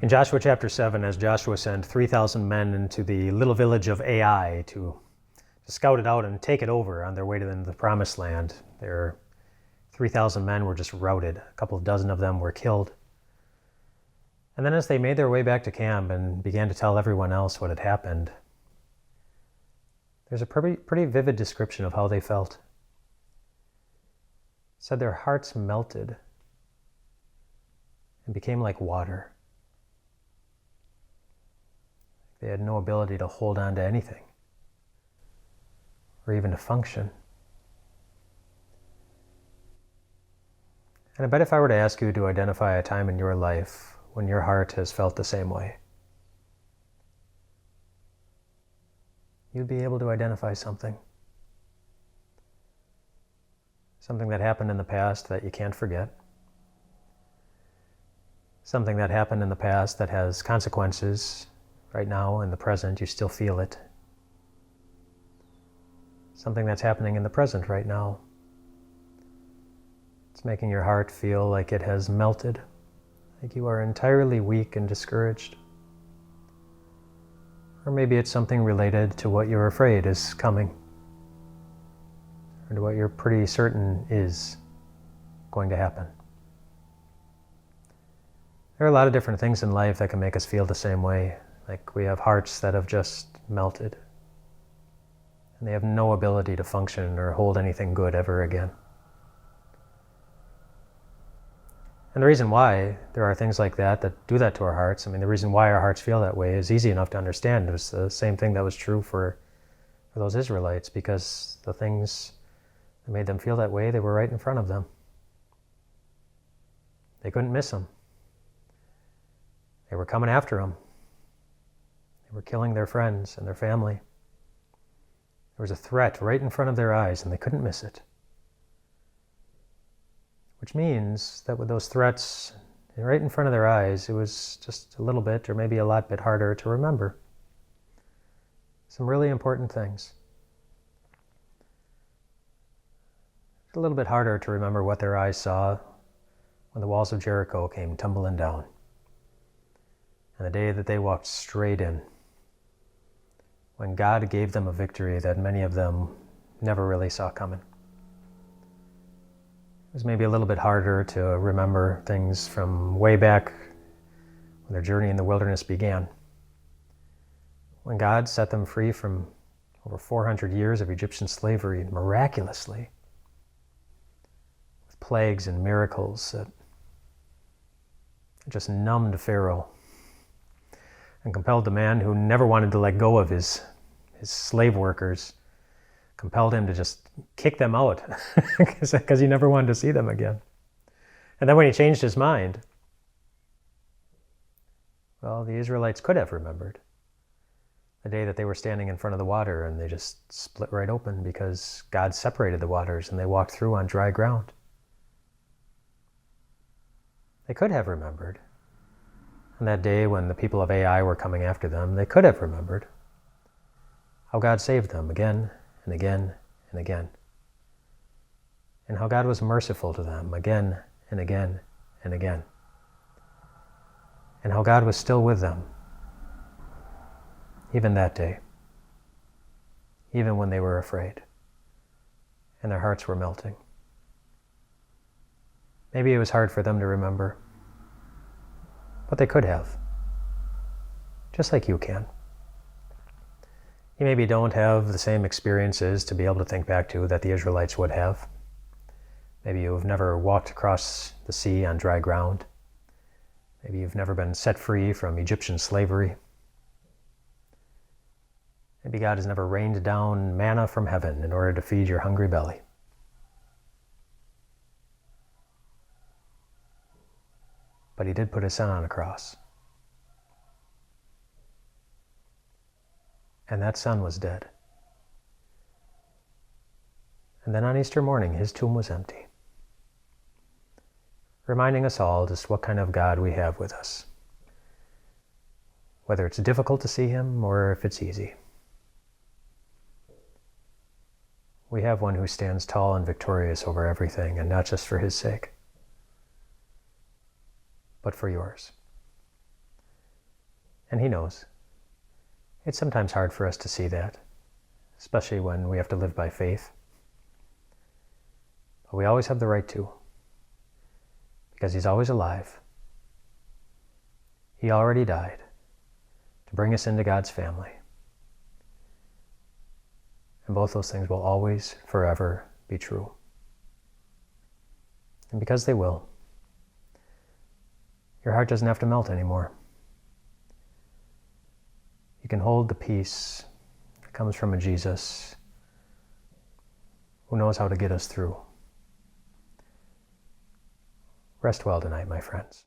In Joshua chapter 7, as Joshua sent 3,000 men into the little village of Ai to scout it out and take it over on their way to the promised land, their 3,000 men were just routed. A couple of dozen of them were killed. And then as they made their way back to camp and began to tell everyone else what had happened, there's a pretty vivid description of how they felt. It said their hearts melted and became like water. They had no ability to hold on to anything or even to function. And I bet if I were to ask you to identify a time in your life when your heart has felt the same way, you'd be able to identify something. Something that happened in the past that you can't forget. Something that happened in the past that has consequences right now in the present. You still feel it. Something that's happening in the present right now. It's making your heart feel like it has melted, like you are entirely weak and discouraged. Or maybe it's something related to what you're afraid is coming, or to what you're pretty certain is going to happen. There are a lot of different things in life that can make us feel the same way, like we have hearts that have just melted, and they have no ability to function or hold anything good ever again. And the reason why there are things like that do that to our hearts, the reason why our hearts feel that way is easy enough to understand. It was the same thing that was true for those Israelites, because the things that made them feel that way, they were right in front of them. They couldn't miss them. They were coming after them. They were killing their friends and their family. There was a threat right in front of their eyes, and they couldn't miss it. Which means that with those threats right in front of their eyes, it was just a little bit, or maybe a lot bit harder to remember some really important things. It's a little bit harder to remember what their eyes saw when the walls of Jericho came tumbling down, and the day that they walked straight in, when God gave them a victory that many of them never really saw coming. It was maybe a little bit harder to remember things from way back when their journey in the wilderness began, when God set them free from over 400 years of Egyptian slavery miraculously, with plagues and miracles that just numbed Pharaoh and compelled the man who never wanted to let go of his slave workers, compelled him to just kick them out because he never wanted to see them again. And then when he changed his mind, well, the Israelites could have remembered the day that they were standing in front of the water and they just split right open because God separated the waters and they walked through on dry ground. They could have remembered. On that day when the people of Ai were coming after them, they could have remembered how God saved them again and again and again, and how God was merciful to them again and again and again, and how God was still with them even that day, even when they were afraid and their hearts were melting. Maybe it was hard for them to remember, but they could have, just like you can. You maybe don't have the same experiences to be able to think back to that the Israelites would have. Maybe you've never walked across the sea on dry ground. Maybe you've never been set free from Egyptian slavery. Maybe God has never rained down manna from heaven in order to feed your hungry belly. But he did put his son on a cross. And that son was dead. And then on Easter morning, his tomb was empty, reminding us all just what kind of God we have with us, whether it's difficult to see him or if it's easy. We have one who stands tall and victorious over everything, and not just for his sake, but for yours. And He knows. It's sometimes hard for us to see that, especially when we have to live by faith. But we always have the right to, because He's always alive. He already died to bring us into God's family. And both those things will always, forever be true. And because they will, your heart doesn't have to melt anymore. You can hold the peace that comes from a Jesus who knows how to get us through. Rest well tonight, my friends.